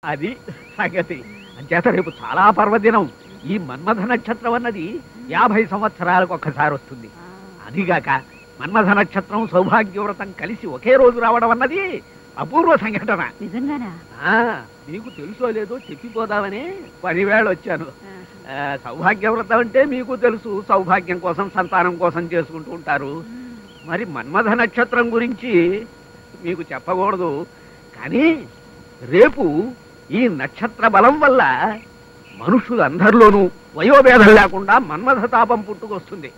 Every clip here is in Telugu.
అది సంగతి. అంచేత రేపు చాలా పర్వదినం. ఈ మన్మథ నక్షత్రం అన్నది 50 సంవత్సరాలకు ఒక్కసారి వస్తుంది. అదిగాక మన్మథ నక్షత్రం సౌభాగ్యవ్రతం కలిసి ఒకే రోజు రావడం అన్నది అపూర్వ సంఘటన. నిజంగానా? మీకు తెలుసో లేదో చెప్పిపోదామని 10 వేళ వచ్చాను. సౌభాగ్యవ్రతం అంటే మీకు తెలుసు, సౌభాగ్యం కోసం సంతానం కోసం చేసుకుంటూ ఉంటారు. మరి మన్మథ నక్షత్రం గురించి మీకు చెప్పకూడదు, కానీ రేపు ఈ నక్షత్ర బలం వల్ల మనుషులందరిలోనూ వయోభేదం లేకుండా మన్మథ తాపం పుట్టుకొస్తుంది.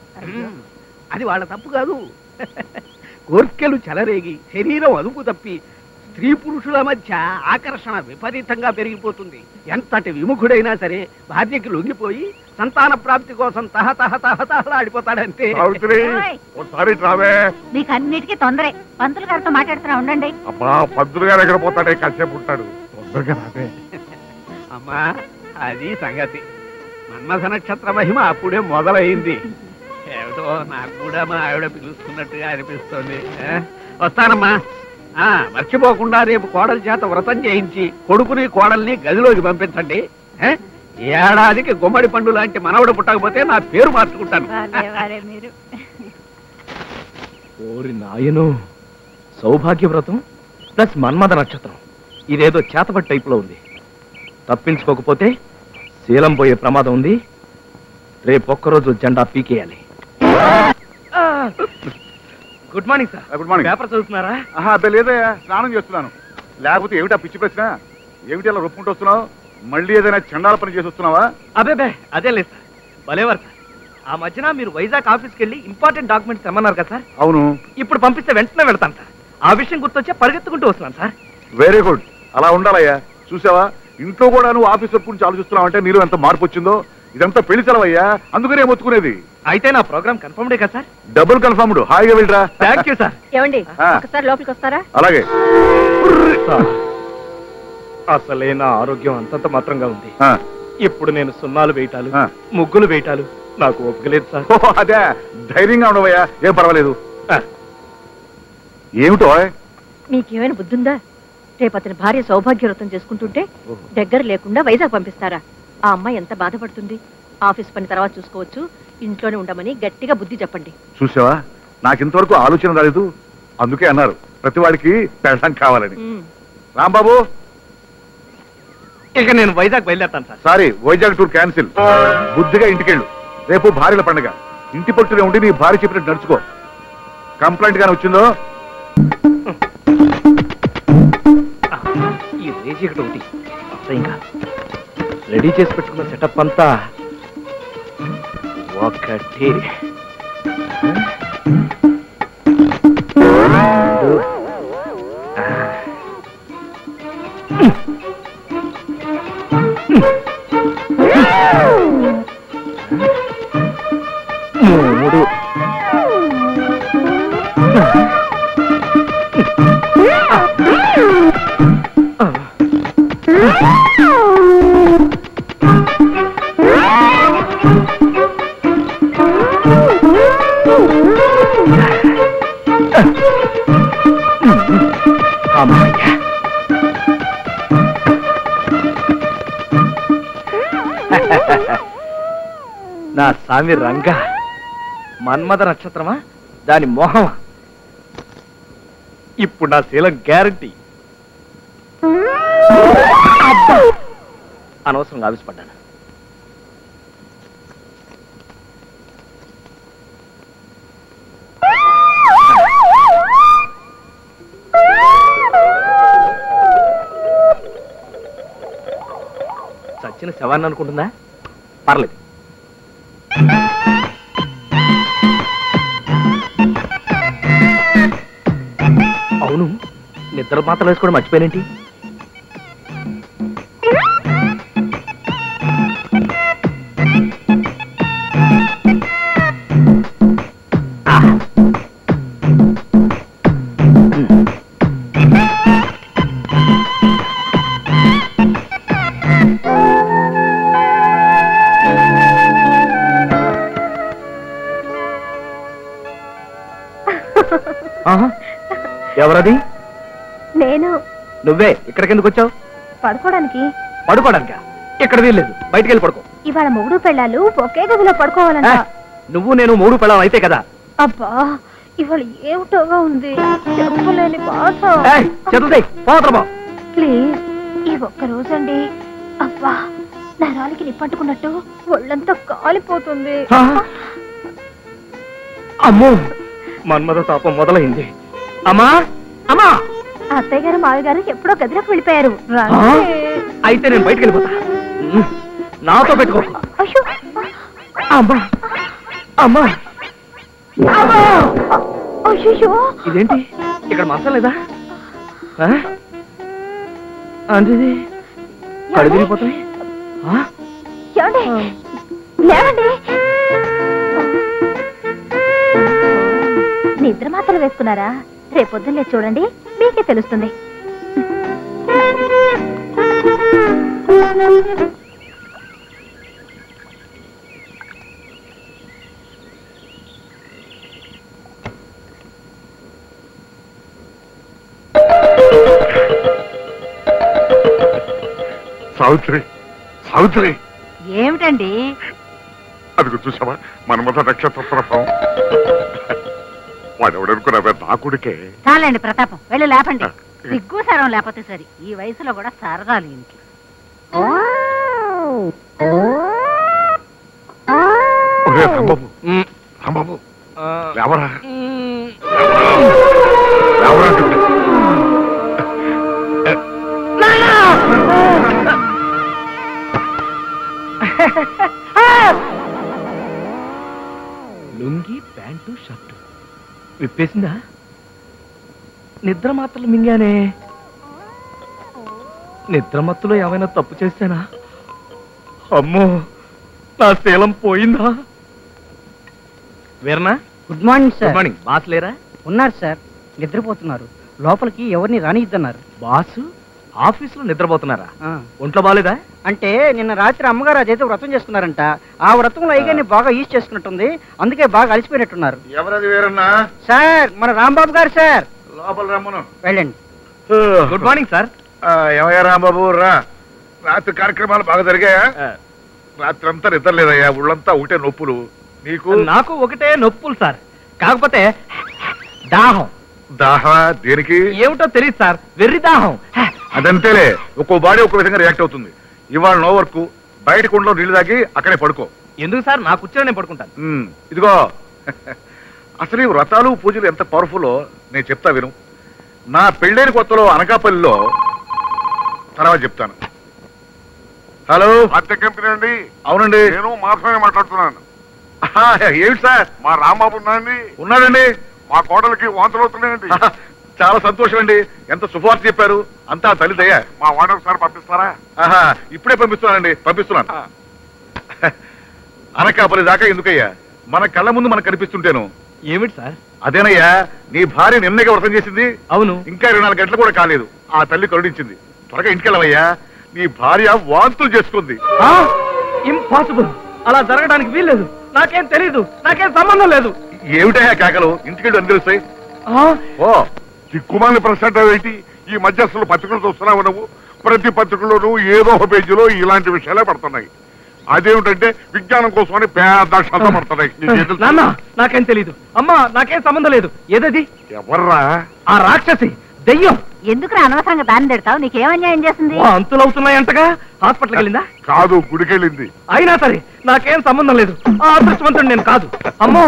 అది వాళ్ళ తప్పు కాదు. కోర్కెలు చెలరేగి శరీరం అదుపు తప్పి స్త్రీ పురుషుల మధ్య ఆకర్షణ విపరీతంగా పెరిగిపోతుంది. ఎంతటి విముఖుడైనా సరే భార్యకి లొంగిపోయి సంతాన ప్రాప్తి కోసం తహతహతహతహలాడిపోతాడంతే. మీకు అన్నిటికీ తొందరే. పంతులు గారితో మాట్లాడుతున్నా ఉండండి. అమ్మా, పంతులు గారు ఎక్కడ పోతాడే, కాసేపు ఉంటాడు. తొందరగా రావే. అమ్మా, అది సంగతి. మన్మథ నక్షత్ర మహిమ అప్పుడే మొదలైంది. ఏమిటో నాకు కూడా మా ఆవిడ పిలుస్తున్నట్టుగా అనిపిస్తుంది. వస్తానమ్మా. మర్చిపోకుండా రేపు కోడలి చేత వ్రతం చేయించి కొడుకుని కోడల్ని గదిలోకి పంపించండి. ఏడాదికి గుమ్మడి పండు లాంటి మనవడు పుట్టకపోతే నా పేరు మార్చుకుంటాను. ఓరి నాయను, సౌభాగ్య వ్రతం ప్లస్ మన్మథ నక్షత్రం, ఇదేదో చేతబట్టి టైపులో ఉంది. తప్పించుకోకపోతే శీలం పోయే ప్రమాదం ఉంది. రేపొక్కరోజు జెండా పీకేయాలి. Good morning sir. Good morning. Paper చదువుతున్నారా? అబ్బే లేదయ్యా, స్నానం చేస్తున్నాను. లేకపోతే ఏమిటా పిచ్చి ప్రశ్న? ఏమిటి అలా రొప్పుకుంటూ వస్తున్నావు? మళ్ళీ ఏదైనా చండాల పని చేసి వస్తున్నావా? అబ్బే అదే లేదు సార్, భలేవారు సార్. ఆ మధ్యన మీరు వైజాగ్ ఆఫీస్కి వెళ్ళి ఇంపార్టెంట్ డాక్యుమెంట్స్ తెమ్మన్నారు కదా సార్. అవును. ఇప్పుడు పంపిస్తే వెంటనే వెళ్తాను సార్. ఆ విషయం గుర్తొచ్చే పరిగెత్తుకుంటూ వస్తున్నాను సార్. వెరీ గుడ్, అలా ఉండాలయ్యా. చూసావా, ఇంట్లో కూడా నువ్వు ఆఫీస్ వర్క్ గురించి ఆలోచిస్తున్నావు అంటే నీలో ఎంత మార్పు వచ్చిందో. ఇదంతా పెళ్లి సెలవయ్యా, అందుకనే మొత్తుకునేది. అయితే నా ప్రోగ్రామ్ కన్ఫర్మ్డే కదా సార్? Double confirmed. హాయిగా వెళ్ళరా. Thank you sir. ఏమండి, ఒకసారి లోపలికి వస్తారా? అలాగే. అసలే నా ఆరోగ్యం అంతంత మాత్రంగా ఉంది. ఇప్పుడు నేను సున్నాలు వేయటాలు, ముగ్గులు వేయటాలు నాకు ఒప్పుకోలేదు సార్. అదే, ధైర్యంగా ఉండవయ్యా, ఏం పర్వాలేదు. ఏమిటో మీకేమైనా బుద్ధుందా? రేపు అతని భార్య సౌభాగ్య వ్రతం చేసుకుంటుంటే దగ్గర లేకుండా వైజాగ్ పంపిస్తారా? ఆ అమ్మాయి ఎంత బాధపడుతుంది. ఆఫీస్ పని తర్వాత చూసుకోవచ్చు, ఇంట్లోనే ఉండమని గట్టిగా బుద్ధి చెప్పండి. చూసావా, నాకింతవరకు ఆలోచన రాలేదు. అందుకే అన్నారు ప్రతివాడికి పెళ్ళం కావాలని. రాంబాబు, ఇక నేను వైజాగ్ బయలుదేరుతాను sir. Sorry, Vizag tour cancel. బుద్ధిగా ఇంటికెళ్ళు. రేపు భార్యల పండుగ. ఇంటి పట్టునే ఉండి నీ భార్య చెప్పినట్టు నడుచుకో. కంప్లైంట్ గానే వచ్చిందో ఈ రేజీ ఇక్కడ ఒకటి ఇంకా రెడీ చేసి పెట్టుకున్న సెటప్ అంతా ఒకటి. మూడు. నా స్వామి రంగా, మన్మథ నక్షత్రమా దాని మోహమా? ఇప్పుడు నా శీలం గ్యారంటీ. అనవసరంగా ఆవిష్పడ్డాను. చచ్చిన శవాన్ని అనుకుంటుందా? పర్లేదు. అవును, నిద్ర మాత్రం వేసుకోవడం మర్చిపోయినేంటి? ఎవరది? నేను. నువ్వే ఇక్కడికి ఎందుకు వచ్చావు? పడుకోవడానికి. పడుకోవడానికా? ఇక్కడ వీల్లేదు, బయటికి వెళ్ళి పడుకో. ఇవాళ మొగుడు పెళ్ళాలు ఒకే గదిలో పడుకోవాలంట. నువ్వు నేను మూడు పెళ్ళాం అయితే కదా. అబ్బా ఇవాళ ఏమిటోగా ఉంది, చెప్పలేని బాధ. ప్లీజ్ ఈ ఒక్క రోజండి. అబ్బా నరాలకి నిప్పట్టుకున్నట్టు ఒళ్ళంతా కాలిపోతుంది. అమ్మో మన్మథ తాపం మొదలైంది. అమ్మా అమ్మా, అత్తయ్య గారు మావి గారు ఎప్పుడో గదిలోకి వెళ్ళిపోయారు. అయితే నేను బయటికి వెళ్ళిపోతా, నాతో పెట్టుకో. అమ్మా అమ్మా ఇదేంటి ఇక్కడ మసాలా లేదా? అంటే కళ్ళు తిరిగిపోతాయి. నిద్ర మాత్రలు వేసుకున్నారా? రేపొద్దున్నే చూడండి, మీకే తెలుస్తుంది. సావిత్రి, సావిత్రి ఏమిటండి? అది చూసావా మన్మథ నక్షత్ర ప్రభావం. వాడెవడనుకున్నావే నా కొడుకే. చాలండి ప్రతాపం, వెళ్ళి లేపండి. సిగ్గు సరం లేకపోతే సరి, ఈ వయసులో కూడా సరదాలు ఇంటి. రాంబాబు, రాంబాబు లేవరా, లేవరా. లుంగి ప్యాంటు షర్టు విప్పేసిందా? నిద్ర మాత్రలు మింగానే. నిద్రమత్తులో ఏమైనా తప్పు చేశానా? అమ్మో నా శీలం పోయిందా? Veerana, good morning sir. Good morning. Boss లేరా? ఉన్నారు సార్, నిద్రపోతున్నారు. లోపలికి ఎవరిని రానిద్దన్నారు. బాసు ఆఫీసులో నిద్రపోతున్నారా? ఒంట్లో బాలేదా? అంటే నిన్న రాత్రి అమ్మగారు అదైతే వ్రతం చేసుకున్నారంట. ఆ వ్రతంలో అయ్యగారిని బాగా యూజ్ చేసుకున్నట్టుంది, అందుకే బాగా అలసిపోయినట్టున్నారు. ఎవరది వీరన్నా? సార్ మన రాంబాబు గారు సార్. లోపల రమ్మను. వెళ్ళండి. Good morning sir. ఏమయ్యా రాంబాబు రా. రాత్రి కార్యక్రమాలు బాగా జరిగాయా? రాత్రి అంతా నిద్ర లేదయ్యా, ఊళ్ళంతా ఒకటే నొప్పులు. నీకు? నాకు ఒకటే నొప్పులు సార్, కాకపోతే దాహం. దాహం దేనికి? ఏమిటో తెలియదు సార్, వెర్రి దాహం. అదంతేలే, ఒక్కో బాడీ ఒక్కో విధంగా రియాక్ట్ అవుతుంది. ఇవాళ నో వర్క్, బయట కుండలో నీళ్లు తాగి అక్కడే పడుకో. ఎందుకు సార్? నా కూర్చొని నేను పడుకుంటాను. ఇదిగో అసలు ఈ వ్రతాలు పూజలు ఎంత పవర్ఫుల్లో నేను చెప్తా విను. నా పెళ్ళైన కొత్తలో అనకాపల్లిలో, తర్వాత చెప్తాను. హలో, మధ్య కంపెనీ అండి? అవునండి, నేను మాత్రమే మాట్లాడుతున్నాను. ఏమిటి సార్? మా రాంబాబు ఉన్నాయండి? ఉన్నాడండి. మా కోడలికి వాంతులు అవుతున్నాయండి. చాలా సంతోషం అండి, ఎంత శుభవార్త చెప్పారు. అంతా తల్లి దయ. మా వాడు ఒకసారి పంపిస్తారా? ఇప్పుడే పంపిస్తున్నానండి, పంపిస్తున్నాను. అనకాపల్లి దాకా ఎందుకయ్యా, మన కళ్ళ ముందు మనకు కనిపిస్తుంటేను. ఏమిటి సార్? అదేనయ్యా, నీ భార్య నిన్నగా వ్రతం చేసింది. అవును. ఇంకా 24 గంటలు కూడా కాలేదు. ఆ తల్లి కరుణించింది. త్వరగా ఇంటికెళ్ళవయ్యా, నీ భార్య వాంతులు చేసుకుంది. ఇంపాసిబుల్, అలా జరగడానికి వీల్లేదు. నాకేం తెలీదు, నాకేం సంబంధం లేదు. ఏమిటయ్యా కేకలు? ఇంటికెళ్ళి అని తెలుస్తాయి. ఓ దిక్కుమాలిన ప్రశ్న ఏంటి? ఈ మధ్య అసలు పత్రికలు చూస్తున్నావు నువ్వు? ప్రతి పత్రికలోనూ ఏదో ఒక పేజీలో ఇలాంటి విషయాలే పడుతున్నాయి. అదేమిటంటే విజ్ఞానం కోసమని పెద్ద అక్షరాలతో పడుతున్నాయి. నాన్న నాకేం తెలీదు, అమ్మా నాకేం సంబంధం లేదు. ఏదది? ఎవర్రా? ఆ రాక్షసి, దెయ్యం. ఎందుకు అనవసరంగా దాన్ని తిడతావు? నీకేం అన్యాయం చేసింది? అంతులవుతున్నాయంటగా. హాస్పిటల్కి వెళ్ళిందా? కాదు, గుడికెళ్ళింది. అయినా సరే నాకేం సంబంధం లేదు. ఆ అదృష్టవంతుడు నేను కాదు. అమ్మో,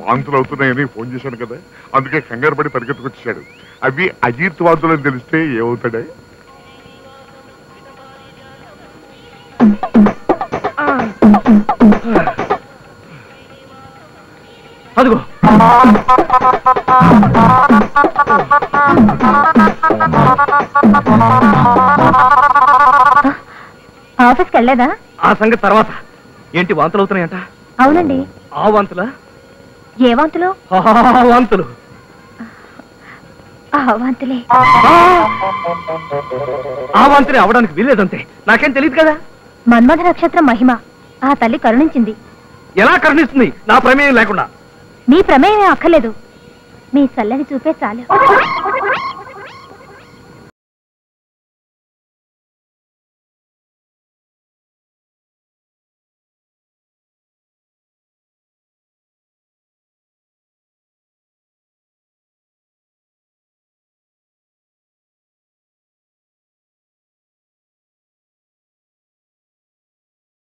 వాంతులు అవుతున్నాయని ఫోన్ చేశాను కదా, అందుకే కంగారు పడి పరిగెత్తుకొచ్చాడు. అవి అజీత్ వాంతులు అని తెలిస్తే ఏమవుతాడే? అదిగో ఆఫీస్కి వెళ్ళలేదా? ఆ సంగతి తర్వాత. ఏంటి వాంతులు అవుతున్నాయంట? అవునండి. ఆ వాంతులా? ఏ వాంతులు? వాంతులు. వాంతులే. ఆ వాంతులే అవడానికి వీల్లేదంతే. నాకేం తెలియదు కదా. మన్మథ నక్షత్రం మహిమ, ఆ తల్లి కరుణించింది. ఎలా కరుణిస్తుంది నా ప్రమేయం లేకుండా? మీ ప్రమేయం అక్కర్లేదు, మీ చల్లని చూపే చాలు.